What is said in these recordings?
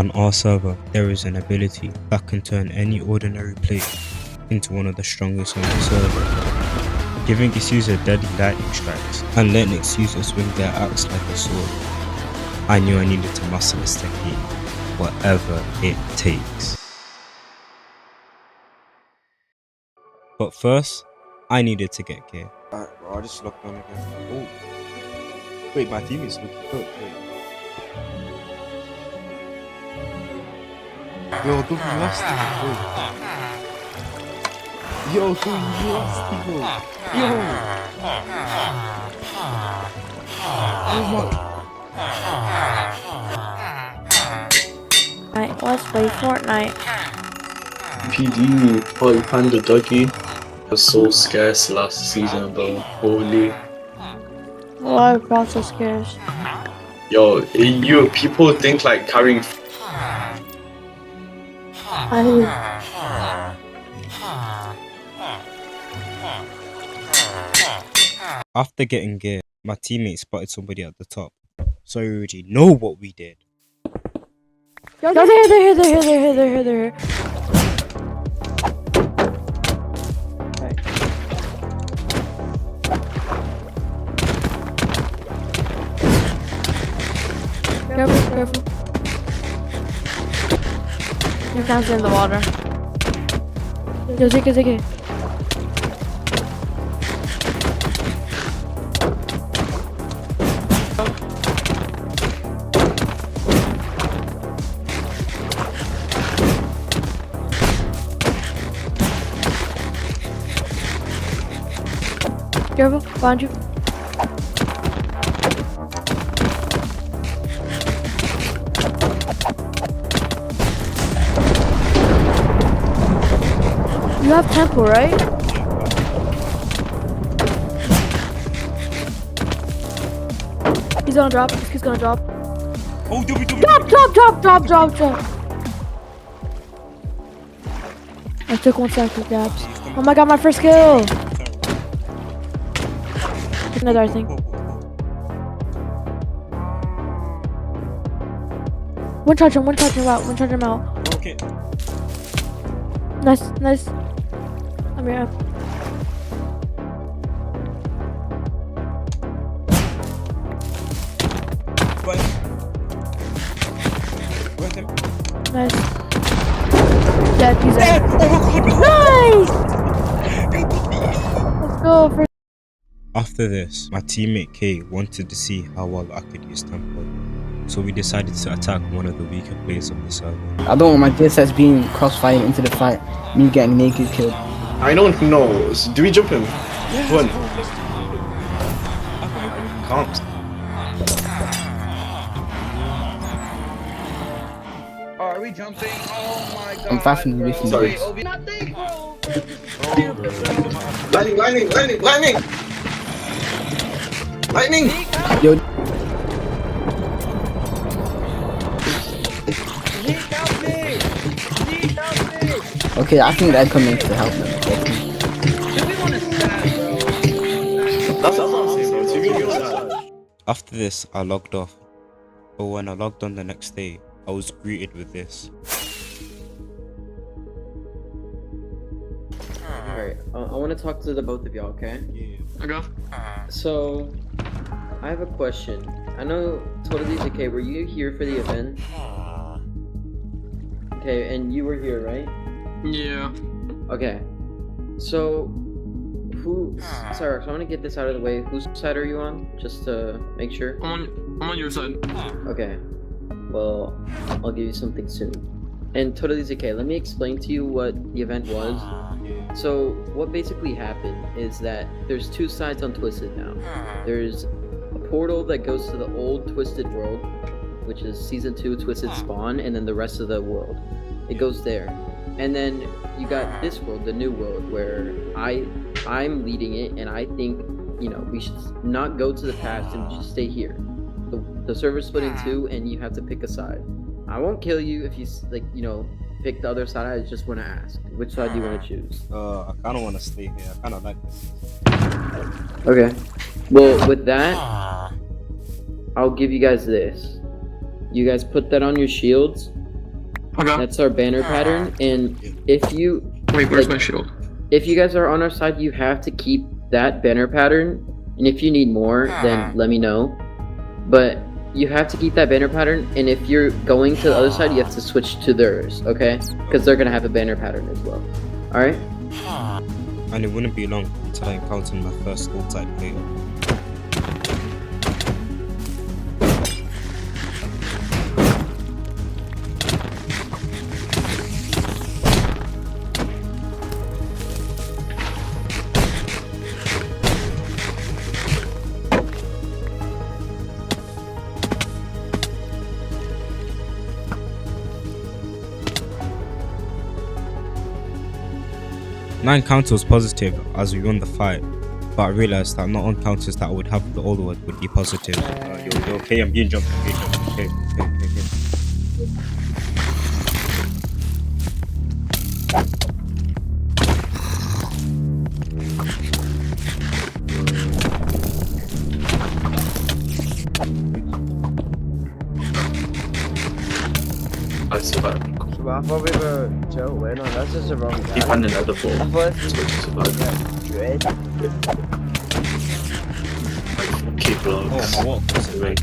On our server, there is an ability that can turn any ordinary plate into one of the strongest on the server, giving its user deadly lightning strikes and letting its user swing their axe like a sword. I knew I needed to master this technique, whatever it takes. But first, I needed to get gear. Alright bro, I just locked on again. Oh. Wait, my teammate's looking good. Wait. Yo, don't be lost in it, bro. Yo, don't be lost in it, bro. Yo! Oh my. Alright, let's play Fortnite. PD Party Panda Doggy was so scarce last season, bro. Holy. A lot of process scares. Yo, people think like carrying. After getting gear, my teammate spotted somebody at the top, so we already know what we did. Yo, they're here. Careful. Your cat's in the water. Yo, take it. Careful, behind you. You have tempo, right? He's gonna drop. This kid's gonna drop. Oh, Drop. I took 1 second, gaps. Oh my god, my first kill! Another thing. One charge him out. Okay. Nice. I'm here. Nice. Dead, he's dead. Nice! Let's go for. After this, my teammate K wanted to see how well I could use tempo, so we decided to attack one of the weaker players of the server. I don't want my DSS being crossfired into the fight, me getting naked killed. I don't know. Do we jump him? Yeah, When? Can't. Are we jumping? Oh my god. I'm faffing with you. Sorry. Nothing, bro. Lightning! Yo, okay, I think that coming to help them. That's what I'm saying, bro. To be honest. After this, I logged off, but when I logged on the next day, I was greeted with this. Alright, I want to talk to the both of y'all, okay? Yeah. Okay. So, I have a question. I know Totally okay, were you here for the event? Okay, and you were here, right? Yeah. Okay. So, sorry, so I want to get this out of the way. Whose side are you on? Just to make sure. I'm on your side. Okay. Well, I'll give you something soon. And Totally okay, let me explain to you what the event was. So, what basically happened is that there's two sides on Twisted now. There's a portal that goes to the old Twisted world, which is Season 2 Twisted Spawn, and then the rest of the world. It goes there. And then you got this world, the new world, where I'm leading it, and I think, you know, we should not go to the past and just stay here. The server's split in two, and you have to pick a side. I won't kill you if you, like, you know, pick the other side. I just want to ask, which side do you want to choose? I kind of want to stay here. I kind of like this. Okay. Well, with that, I'll give you guys this. You guys put that on your shields, Okay. That's our banner pattern, and if you Wait, where's like, my shield? if you guys are on our side, you have to keep that banner pattern. And if you need more, then let me know. But you have to keep that banner pattern, and if you're going to the other side, you have to switch to theirs, okay? Because they're gonna have a banner pattern as well. All right. And it wouldn't be long until I encountered my first school type player. My encounter was positive as we won the fight, but I realized that not encounters that I would have with the old one would be positive. Yo, okay, I'm being jumped. Okay. I survived. So I thought we were Joe win, no, that's just the wrong guy. He found another ball. I thought That's what you survived. Dread. Keep blocks. Oh, my what? Wait.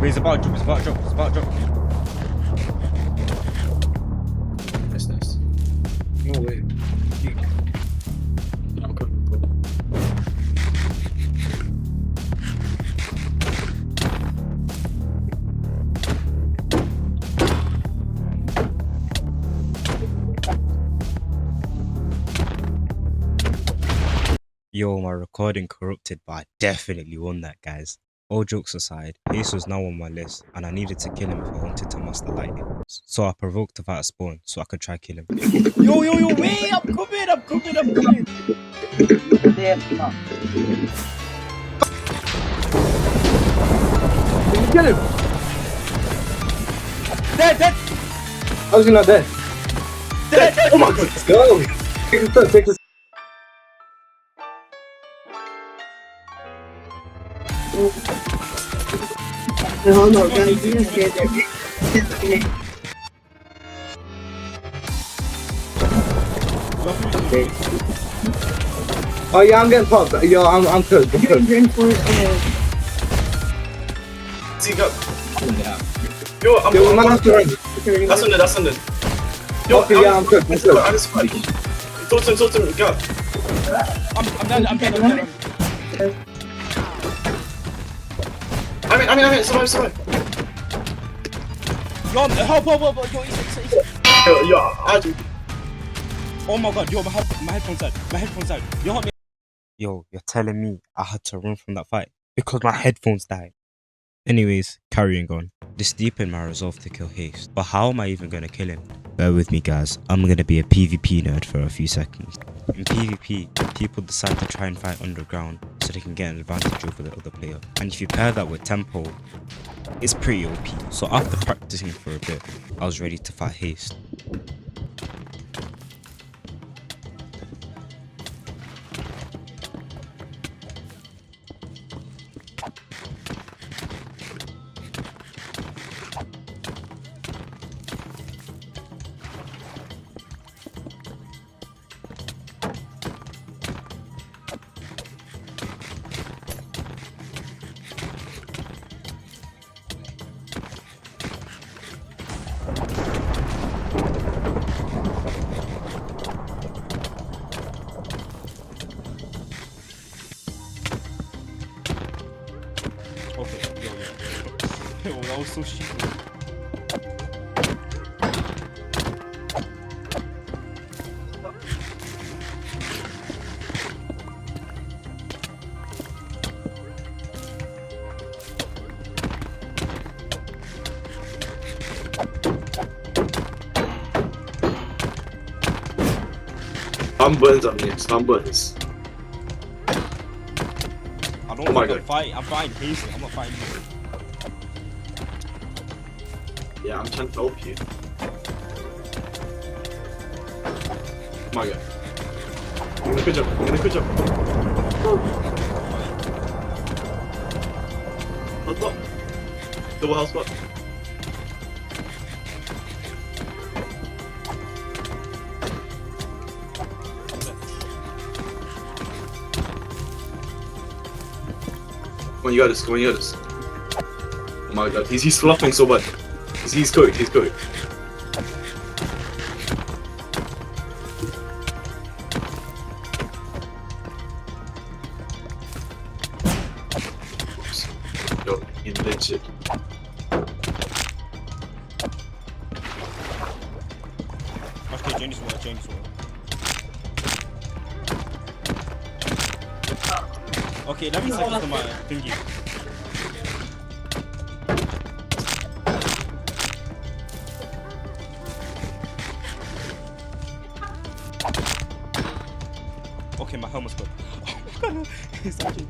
Wait, it's about to drop. Nice. No way. I'm coming, bro. Yo, my recording corrupted, but I definitely won that, guys. All jokes aside, Ace was now on my list, and I needed to kill him if I wanted to master lightning. So I provoked a fight spawn so I could try kill him. Yo, wait, I'm coming! Yeah, Kill him! Dead! how's he not dead? Oh my god, let's go! Take this. No, guys, you just get there. Oh yeah, I'm getting popped. Yo, I'm cooked. See, go. Yo, I'm Yo, we might have to run. That's under. Yo, Okay, yeah, I'm cooked. I just fight. Talk to him, go. I'm done. I mean, survive. Yo, help. Yo, easy. Yo, I do. Oh my god, yo, my headphones out. Yo, help me. Yo, you're telling me I had to run from that fight because my headphones died. Anyways, carrying on. This deepened my resolve to kill Haste, but how am I even gonna kill him? Bear with me, guys. I'm gonna be a PvP nerd for a few seconds. In PvP, people decide to try and fight underground so they can get an advantage over the other player. And if you pair that with tempo, it's pretty OP. So after practicing for a bit, I was ready to fight Haste. Yo, that was so stupid. Spam buttons on me, spam buttons. I don't Oh my want to God. fight. I'm fighting Paisley. I'm not fighting you. Yeah, I'm trying to help you. Oh my god. I'm gonna quit jump. What the? Double house spot. Come on, you got this. Come on, you got this. Oh my god, he's flopping so bad. He's cooked. He's cooked. Yo, you legit. Okay, James water, James water. Okay, let me take this to my thingy. Okay, my helmet's good. Oh my god, he's actually...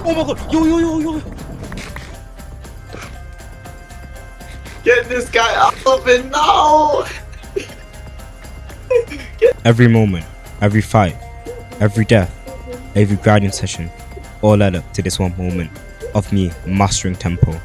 Oh my god, yo. Get this guy out of it now! Every moment, every fight, every death, every grinding session, all led up to this one moment of me mastering tempo.